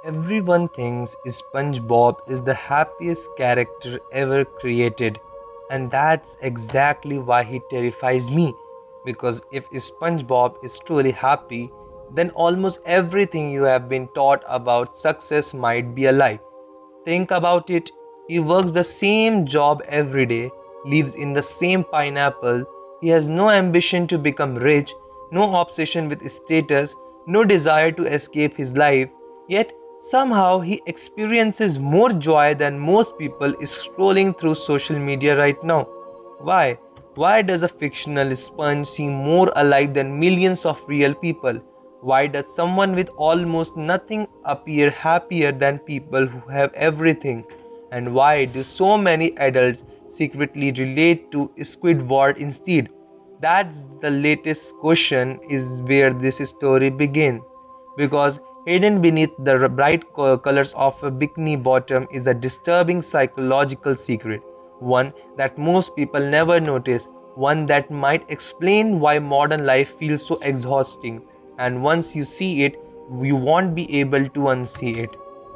Everyone thinks SpongeBob is the happiest character ever created, and that's exactly why he terrifies me. Because if SpongeBob is truly happy, then almost everything you have been taught about success might be a lie. Think about it. He works the same job every day, lives in the same pineapple. He has no ambition to become rich, no obsession with status, no desire to escape his life. Yet somehow he experiences more joy than most people scrolling through social media right now. Why? Why does a fictional sponge seem more alive than millions of real people? Why does someone with almost nothing appear happier than people who have everything? And why do so many adults secretly relate to Squidward instead? That's the latest question is where this story begins. Because hidden beneath the bright colors of a Bikini Bottom is a disturbing psychological secret, one that most people never notice, one that might explain why modern life feels so exhausting, and once you see it, you won't be able to unsee it.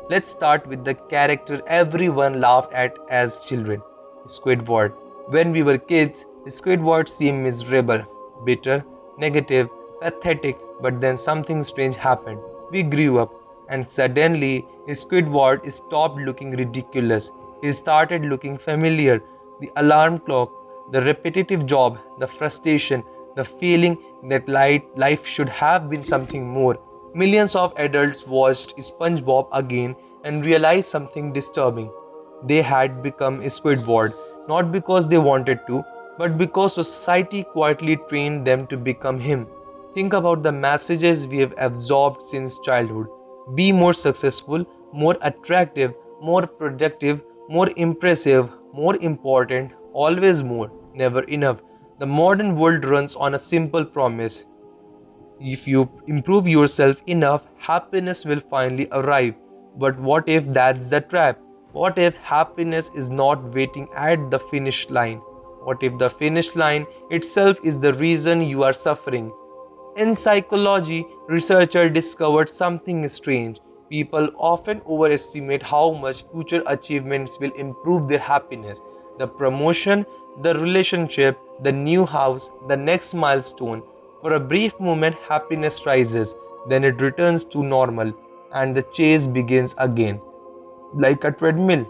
Let's start with the character everyone laughed at as children, Squidward. When we were kids, Squidward seemed miserable, bitter, negative, pathetic, but then something strange happened. We grew up, and suddenly Squidward stopped looking ridiculous. He started looking familiar. The alarm clock, the repetitive job, the frustration, the feeling that life should have been something more. Millions of adults watched SpongeBob again and realized something disturbing. They had become Squidward, not because they wanted to, but because society quietly trained them to become him. Think about the messages we have absorbed since childhood. Be more successful, more attractive, more productive, more impressive, more important, always more, never enough. The modern world runs on a simple promise. If you improve yourself enough, happiness will finally arrive. But what if that's the trap? What if happiness is not waiting at the finish line? What if the finish line itself is the reason you are suffering? In psychology, researchers discovered something strange. People often overestimate how much future achievements will improve their happiness. The promotion, the relationship, the new house, the next milestone. For a brief moment, happiness rises, then it returns to normal, and the chase begins again. Like a treadmill,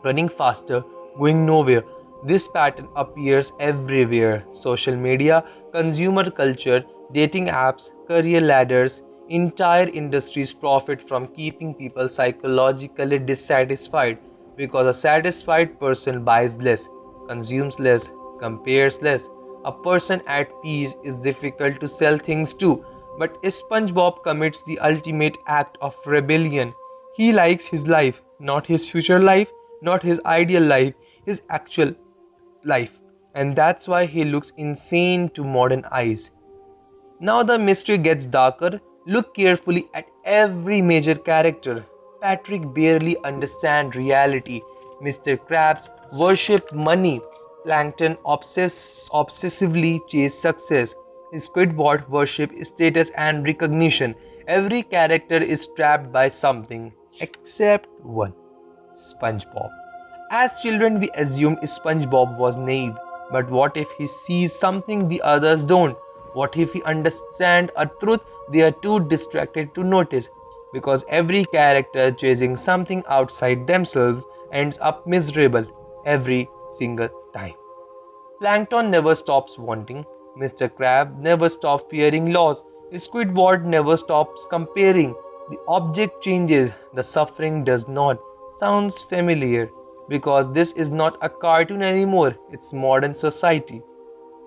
running faster, going nowhere. This pattern appears everywhere: social media, consumer culture, dating apps, career ladders. Entire industries profit from keeping people psychologically dissatisfied because a satisfied person buys less, consumes less, compares less. A person at peace is difficult to sell things to, but SpongeBob commits the ultimate act of rebellion. He likes his life, not his future life, not his ideal life, his actual life. And that's why he looks insane to modern eyes. Now the mystery gets darker. Look carefully at every major character. Patrick barely understands reality. Mr. Krabs worship money. Plankton obsessively chase success. Squidward worship status and recognition. Every character is trapped by something except one: SpongeBob. As children, we assumed SpongeBob was naive. But what if he sees something the others don't? What if he understands a truth they are too distracted to notice? Because every character chasing something outside themselves ends up miserable every single time. Plankton never stops wanting. Mr. Crab never stops fearing loss. Squidward never stops comparing. The object changes, the suffering does not. Sounds familiar because this is not a cartoon anymore, it's modern society.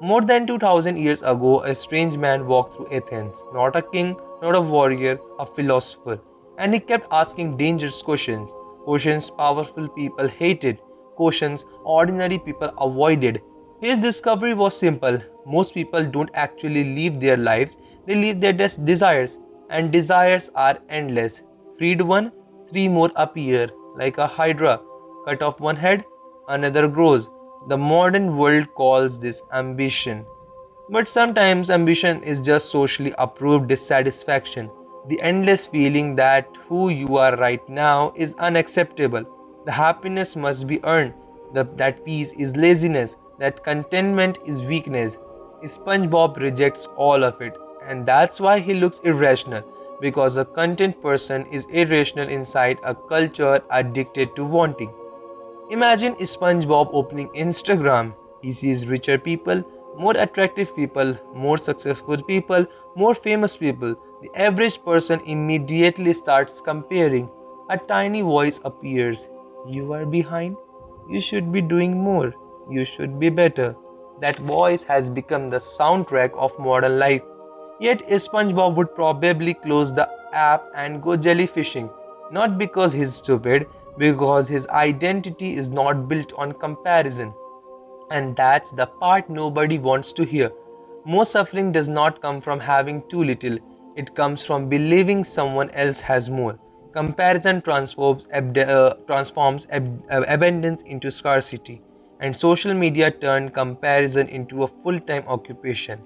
More than 2000 years ago, a strange man walked through Athens. Not a king, not a warrior, a philosopher. And he kept asking dangerous questions. Questions powerful people hated. Questions ordinary people avoided. His discovery was simple. Most people don't actually live their lives, they live their desires. And desires are endless. Freed one, three more appear, like a hydra. Cut off one head, another grows. The modern world calls this ambition. But sometimes ambition is just socially approved dissatisfaction. The endless feeling that who you are right now is unacceptable. The happiness must be earned. That peace is laziness. That contentment is weakness. SpongeBob rejects all of it, and that's why he looks irrational. Because a content person is irrational inside a culture addicted to wanting. Imagine SpongeBob opening Instagram. He sees richer people, more attractive people, more successful people, more famous people. The average person immediately starts comparing. A tiny voice appears. You are behind. You should be doing more. You should be better. That voice has become the soundtrack of modern life. Yet SpongeBob would probably close the app and go jellyfishing. Not because he's stupid, because his identity is not built on comparison. And that's the part nobody wants to hear. Most suffering does not come from having too little, it comes from believing someone else has more. Comparison transforms abundance into scarcity, and social media turned comparison into a full time occupation.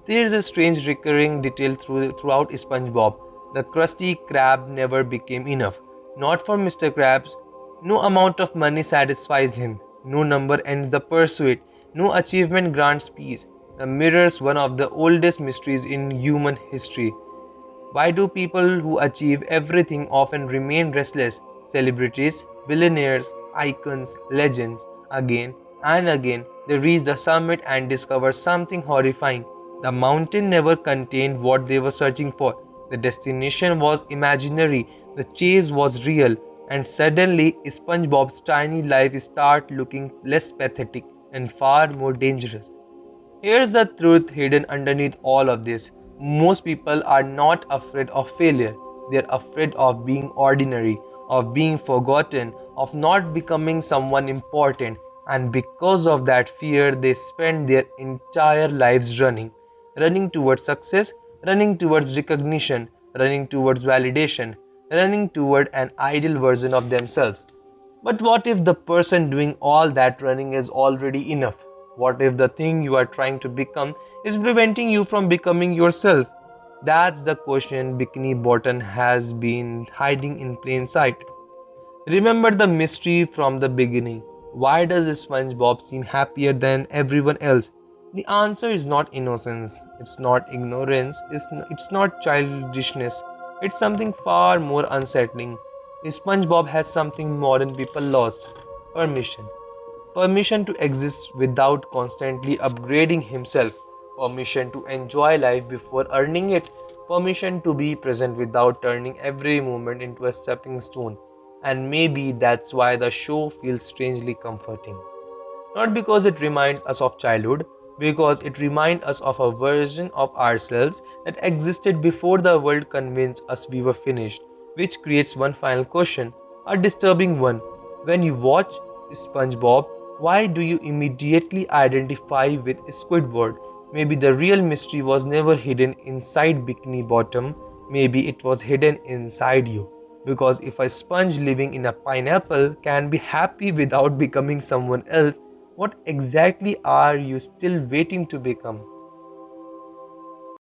There is a strange recurring detail throughout SpongeBob. The Krusty Krab never became enough. Not for Mr. Krabs. No amount of money satisfies him. No number ends the pursuit. No achievement grants peace. The mirrors one of the oldest mysteries in human history. Why do people who achieve everything often remain restless? Celebrities, billionaires, icons, legends. Again and again, they reach the summit and discover something horrifying. The mountain never contained what they were searching for. The destination was imaginary, the chase was real, and suddenly SpongeBob's tiny life started looking less pathetic and far more dangerous. Here's the truth hidden underneath all of this. Most people are not afraid of failure. They're afraid of being ordinary, of being forgotten, of not becoming someone important. And because of that fear, they spend their entire lives running. Running towards success, running towards recognition, running towards validation, running toward an ideal version of themselves. But what if the person doing all that running is already enough? What if the thing you are trying to become is preventing you from becoming yourself? That's the question Bikini Bottom has been hiding in plain sight. Remember the mystery from the beginning. Why does SpongeBob seem happier than everyone else? The answer is not innocence, it's not ignorance, it's not childishness, it's something far more unsettling. SpongeBob has something modern people lost: permission. Permission to exist without constantly upgrading himself, permission to enjoy life before earning it, permission to be present without turning every moment into a stepping stone. And maybe that's why the show feels strangely comforting. Not because it reminds us of childhood, because it reminds us of a version of ourselves that existed before the world convinced us we were finished. Which creates one final question, a disturbing one. When you watch SpongeBob, why do you immediately identify with Squidward? Maybe the real mystery was never hidden inside Bikini Bottom, maybe it was hidden inside you. Because if a sponge living in a pineapple can be happy without becoming someone else, what exactly are you still waiting to become?